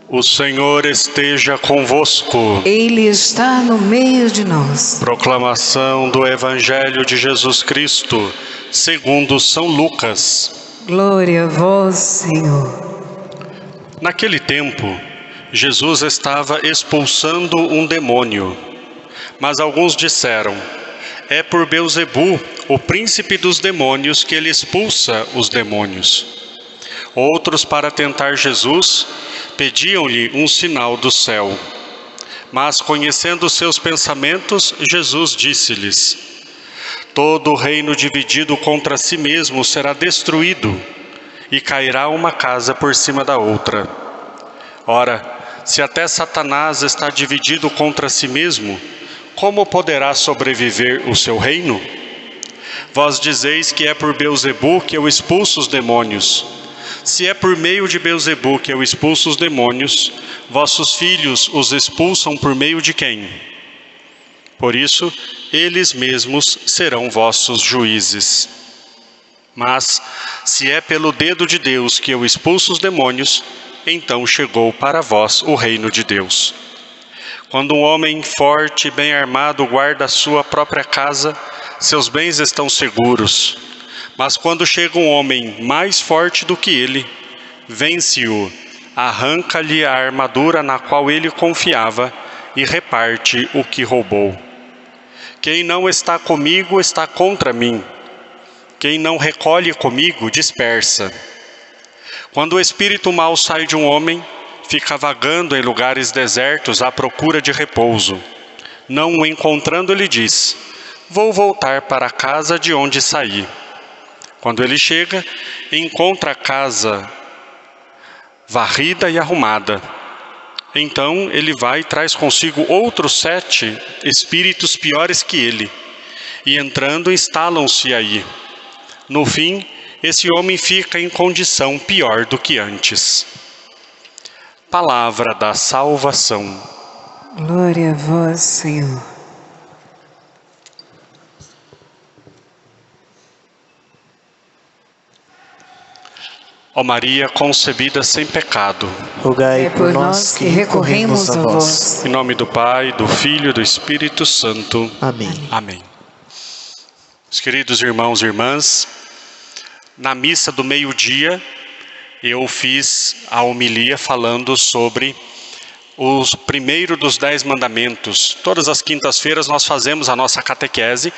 O Senhor esteja convosco. Ele está no meio de nós. Proclamação do Evangelho de Jesus Cristo, segundo São Lucas. Glória a vós, Senhor. Naquele tempo, Jesus estava expulsando um demônio. Mas alguns disseram: é por Beelzebu, o príncipe dos demônios, que ele expulsa os demônios. Outros, para tentar Jesus, pediam-lhe um sinal do céu. Mas, conhecendo seus pensamentos, Jesus disse-lhes: todo reino dividido contra si mesmo será destruído, e cairá uma casa por cima da outra. Ora, se até Satanás está dividido contra si mesmo, como poderá sobreviver o seu reino? Vós dizeis que é por Beelzebu que eu expulso os demônios. Se é por meio de Beelzebu que eu expulso os demônios, vossos filhos os expulsam por meio de quem? Por isso, eles mesmos serão vossos juízes. Mas, se é pelo dedo de Deus que eu expulso os demônios, então chegou para vós o reino de Deus. Quando um homem forte e bem armado guarda a sua própria casa, seus bens estão seguros. Mas quando chega um homem mais forte do que ele, vence-o, arranca-lhe a armadura na qual ele confiava e reparte o que roubou. Quem não está comigo está contra mim. Quem não recolhe comigo dispersa. Quando o espírito mau sai de um homem, fica vagando em lugares desertos à procura de repouso. Não o encontrando, ele diz: vou voltar para a casa de onde saí. Quando ele chega, encontra a casa varrida e arrumada. Então ele vai e traz consigo outros 7 espíritos piores que ele, e entrando instalam-se aí. No fim, esse homem fica em condição pior do que antes. Palavra da salvação. Glória a vós, Senhor. Ó Maria concebida sem pecado, rogai por nós que recorremos a vós. Em nome do Pai, do Filho e do Espírito Santo. Amém. Amém. Meus queridos irmãos e irmãs, na missa do meio-dia, eu fiz a homilia falando sobre o primeiro dos 10 mandamentos. Todas as quintas-feiras nós fazemos a nossa catequese,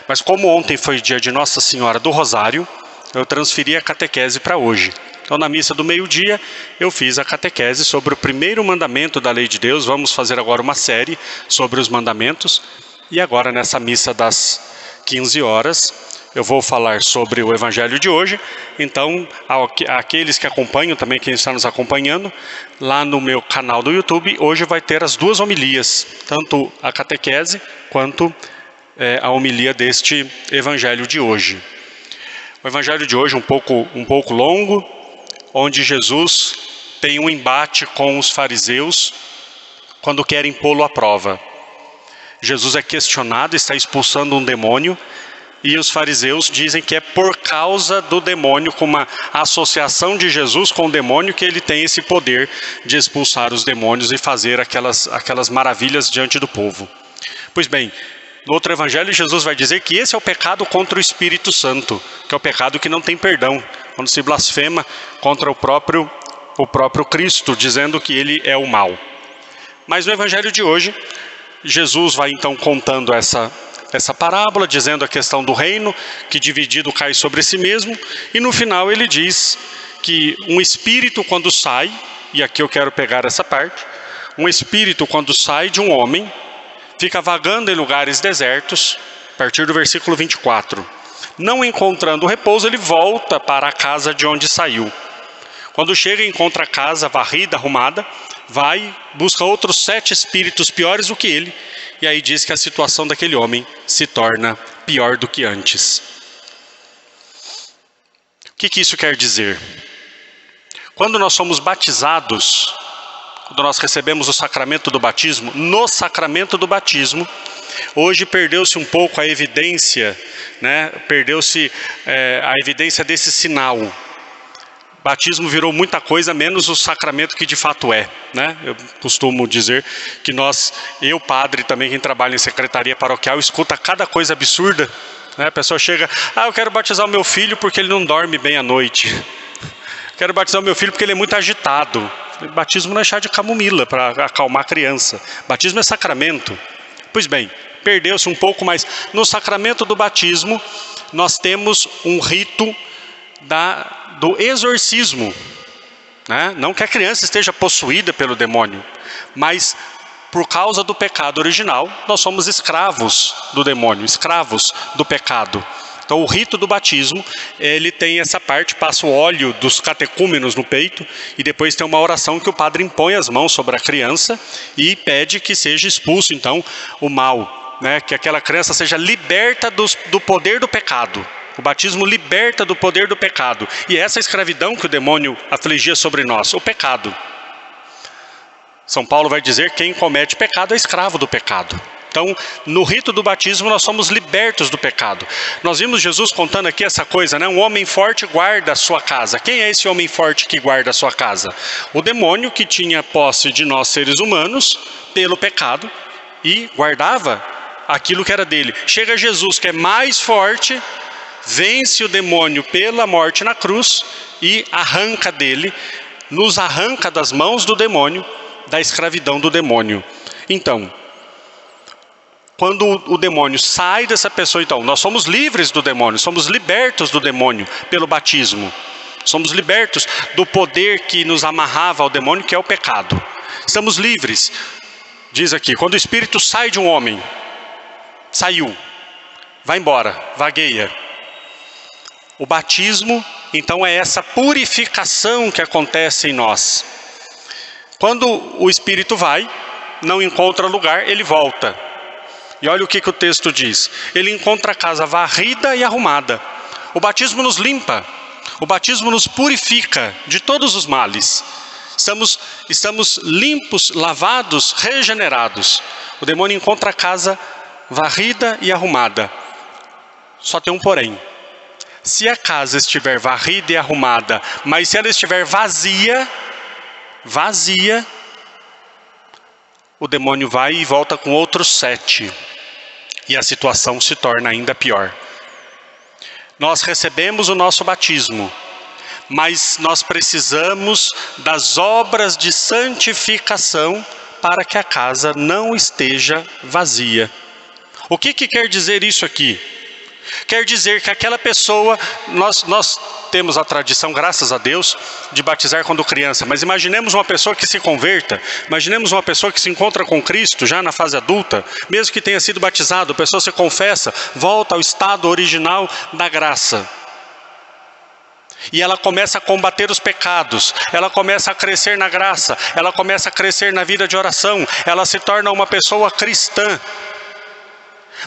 mas como ontem foi dia de Nossa Senhora do Rosário, eu transferi a catequese para hoje. Então, na missa do meio-dia, eu fiz a catequese sobre o primeiro mandamento da lei de Deus. Vamos fazer agora uma série sobre os mandamentos. E agora, nessa missa das 15 horas, eu vou falar sobre o Evangelho de hoje. Então, aqueles que acompanham, também quem está nos acompanhando, lá no meu canal do YouTube, hoje vai ter as 2 homilias, tanto a catequese quanto a homilia deste Evangelho de hoje. O Evangelho de hoje é um pouco longo, onde Jesus tem um embate com os fariseus quando querem pô-lo à prova. Jesus é questionado, está expulsando um demônio, e os fariseus dizem que é por causa do demônio, com uma associação de Jesus com o demônio, que ele tem esse poder de expulsar os demônios e fazer aquelas maravilhas diante do povo. Pois bem, no outro evangelho, Jesus vai dizer que esse é o pecado contra o Espírito Santo, que é o pecado que não tem perdão, quando se blasfema contra o próprio Cristo, dizendo que ele é o mal. Mas no evangelho de hoje, Jesus vai então contando essa parábola, dizendo a questão do reino, que dividido cai sobre si mesmo, e no final ele diz que um espírito quando sai, e aqui eu quero pegar essa parte, um espírito quando sai de um homem, fica vagando em lugares desertos, a partir do versículo 24. Não encontrando repouso, ele volta para a casa de onde saiu. Quando chega, encontra a casa varrida, arrumada, vai, busca outros 7 espíritos piores do que ele, e aí diz que a situação daquele homem se torna pior do que antes. O que isso quer dizer? Quando nós somos batizados, quando nós recebemos o sacramento do batismo, no sacramento do batismo, hoje perdeu-se um pouco a evidência, perdeu-se a evidência desse sinal. Batismo virou muita coisa, menos o sacramento que de fato é, né? Eu costumo dizer que eu padre também, quem trabalha em secretaria paroquial, escuta cada coisa absurda, né? A pessoa chega, eu quero batizar o meu filho porque ele não dorme bem à noite. Quero batizar o meu filho porque ele é muito agitado. Batismo não é chá de camomila para acalmar a criança. Batismo é sacramento. Pois bem, perdeu-se um pouco, mas no sacramento do batismo nós temos um rito do exorcismo, né? Não que a criança esteja possuída pelo demônio, mas por causa do pecado original, nós somos escravos do demônio, escravos do pecado. Então o rito do batismo, ele tem essa parte, passa o óleo dos catecúmenos no peito, e depois tem uma oração que o padre impõe as mãos sobre a criança e pede que seja expulso então o mal, né? Que aquela criança seja liberta do poder do pecado. O batismo liberta do poder do pecado. E essa escravidão que o demônio afligia sobre nós, o pecado. São Paulo vai dizer que quem comete pecado é escravo do pecado. Então, no rito do batismo, nós somos libertos do pecado. Nós vimos Jesus contando aqui essa coisa, né? Um homem forte guarda a sua casa. Quem é esse homem forte que guarda a sua casa? O demônio que tinha posse de nós seres humanos pelo pecado e guardava aquilo que era dele. Chega Jesus, que é mais forte, vence o demônio pela morte na cruz e arranca dele, nos arranca das mãos do demônio, da escravidão do demônio. Então, quando o demônio sai dessa pessoa, então, nós somos livres do demônio, somos libertos do demônio pelo batismo. Somos libertos do poder que nos amarrava ao demônio, que é o pecado. Estamos livres. Diz aqui, quando o espírito sai de um homem, saiu, vai embora, vagueia. O batismo, então, é essa purificação que acontece em nós. Quando o espírito vai, não encontra lugar, ele volta. E olha o que o texto diz. Ele encontra a casa varrida e arrumada. O batismo nos limpa. O batismo nos purifica de todos os males. Estamos limpos, lavados, regenerados. O demônio encontra a casa varrida e arrumada. Só tem um porém. Se a casa estiver varrida e arrumada, mas se ela estiver vazia, o demônio vai e volta com outros 7. E a situação se torna ainda pior. Nós recebemos o nosso batismo, mas nós precisamos das obras de santificação para que a casa não esteja vazia. O que quer dizer isso aqui? Quer dizer que aquela pessoa, nós temos a tradição, graças a Deus, de batizar quando criança, mas imaginemos uma pessoa que se converta, imaginemos uma pessoa que se encontra com Cristo já na fase adulta, mesmo que tenha sido batizado, a pessoa se confessa, volta ao estado original da graça. E ela começa a combater os pecados, ela começa a crescer na graça, ela começa a crescer na vida de oração, ela se torna uma pessoa cristã.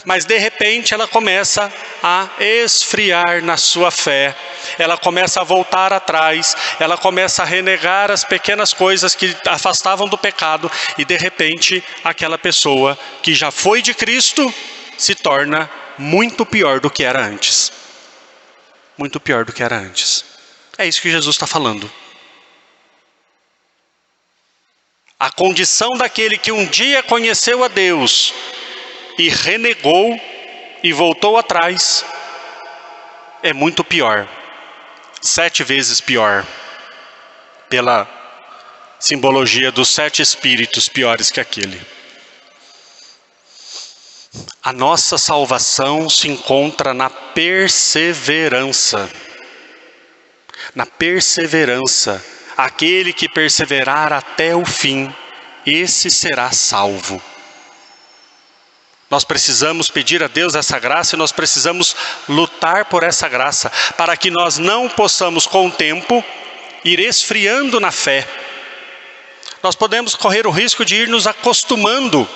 Mas de repente ela começa a esfriar na sua fé, ela começa a voltar atrás, ela começa a renegar as pequenas coisas que afastavam do pecado, e de repente aquela pessoa que já foi de Cristo se torna muito pior do que era antes. Muito pior do que era antes. É isso que Jesus está falando. A condição daquele que um dia conheceu a Deus e renegou e voltou atrás é muito pior, 7 vezes pior, pela simbologia dos 7 espíritos piores que aquele. A nossa salvação se encontra na perseverança. Na perseverança. Aquele que perseverar até o fim, esse será salvo. Nós precisamos pedir a Deus essa graça e nós precisamos lutar por essa graça, para que nós não possamos com o tempo ir esfriando na fé. Nós podemos correr o risco de ir nos acostumando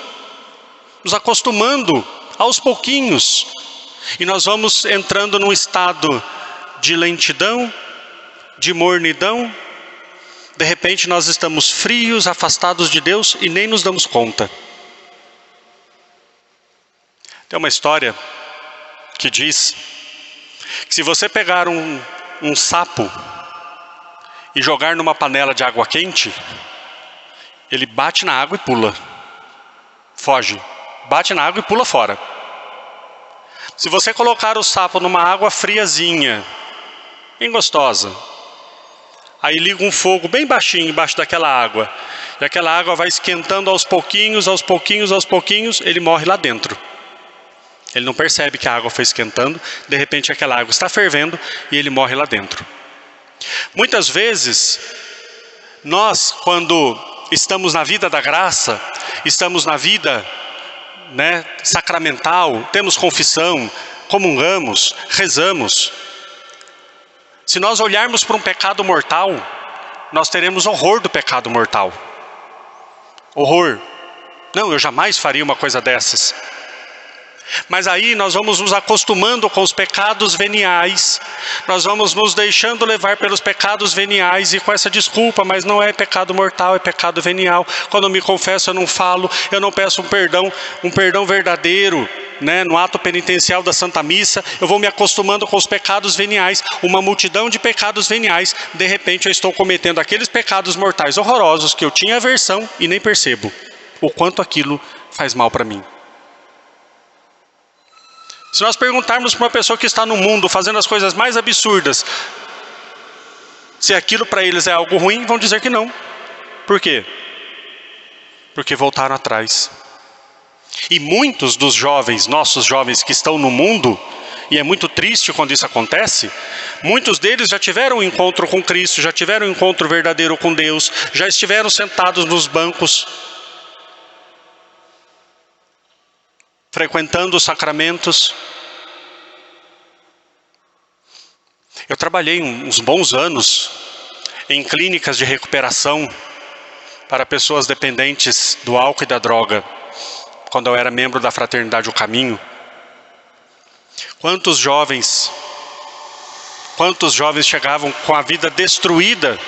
aos pouquinhos, e nós vamos entrando num estado de lentidão, de mornidão. De repente nós estamos frios, afastados de Deus e nem nos damos conta. Tem uma história que diz que se você pegar um sapo e jogar numa panela de água quente, ele bate na água e pula. Foge. Bate na água e pula fora. Se você colocar o sapo numa água friazinha, bem gostosa, aí liga um fogo bem baixinho embaixo daquela água, e aquela água vai esquentando aos pouquinhos, aos pouquinhos, aos pouquinhos, ele morre lá dentro. Ele não percebe que a água foi esquentando, de repente aquela água está fervendo e ele morre lá dentro. Muitas vezes, nós, quando estamos na vida da graça, estamos na vida sacramental, temos confissão, comungamos, rezamos. Se nós olharmos para um pecado mortal, nós teremos horror do pecado mortal. Horror. Não, eu jamais faria uma coisa dessas. Mas aí nós vamos nos acostumando com os pecados veniais, nós vamos nos deixando levar pelos pecados veniais e com essa desculpa, mas não é pecado mortal, é pecado venial. Quando eu me confesso, eu não falo, eu não peço um perdão verdadeiro, no ato penitencial da Santa Missa, eu vou me acostumando com os pecados veniais, uma multidão de pecados veniais, de repente eu estou cometendo aqueles pecados mortais horrorosos que eu tinha aversão e nem percebo o quanto aquilo faz mal para mim. Se nós perguntarmos para uma pessoa que está no mundo fazendo as coisas mais absurdas, se aquilo para eles é algo ruim, vão dizer que não. Por quê? Porque voltaram atrás. E muitos dos jovens, nossos jovens que estão no mundo, e é muito triste quando isso acontece, muitos deles já tiveram um encontro com Cristo, já tiveram um encontro verdadeiro com Deus, já estiveram sentados nos bancos, frequentando os sacramentos. Eu trabalhei uns bons anos em clínicas de recuperação para pessoas dependentes do álcool e da droga, quando eu era membro da Fraternidade O Caminho. Quantos jovens chegavam com a vida destruída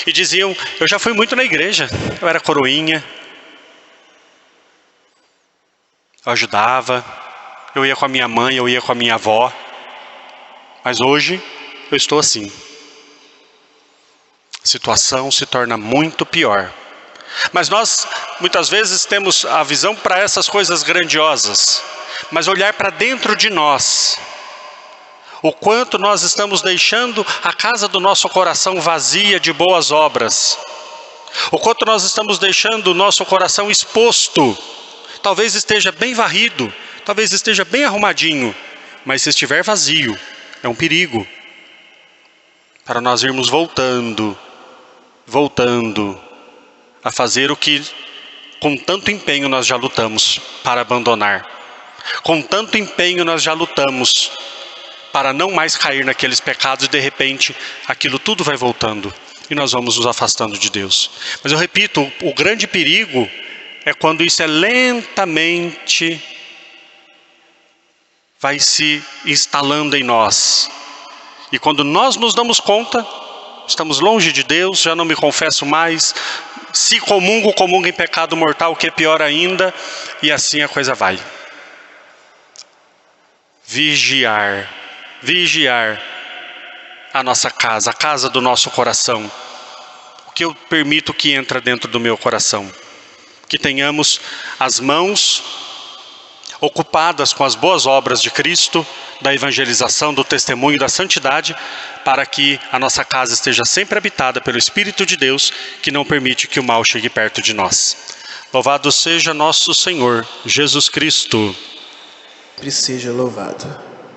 e diziam: eu já fui muito na igreja, eu era coroinha, eu ajudava, eu ia com a minha mãe, eu ia com a minha avó, mas hoje eu estou assim. A situação se torna muito pior. Mas nós muitas vezes temos a visão para essas coisas grandiosas, mas olhar para dentro de nós, o quanto nós estamos deixando a casa do nosso coração vazia de boas obras, o quanto nós estamos deixando o nosso coração exposto. Talvez esteja bem varrido, talvez esteja bem arrumadinho, mas se estiver vazio, é um perigo para nós irmos voltando a fazer o que com tanto empenho nós já lutamos para abandonar. Com tanto empenho nós já lutamos para não mais cair naqueles pecados e de repente aquilo tudo vai voltando e nós vamos nos afastando de Deus. Mas eu repito, o grande perigo é quando isso lentamente vai se instalando em nós. E quando nós nos damos conta, estamos longe de Deus, já não me confesso mais, se comungo em pecado mortal, que é pior ainda, e assim a coisa vai. Vigiar a nossa casa, a casa do nosso coração. O que eu permito que entra dentro do meu coração. Que tenhamos as mãos ocupadas com as boas obras de Cristo, da evangelização, do testemunho, da santidade, para que a nossa casa esteja sempre habitada pelo Espírito de Deus, que não permite que o mal chegue perto de nós. Louvado seja nosso Senhor Jesus Cristo. Seja louvado.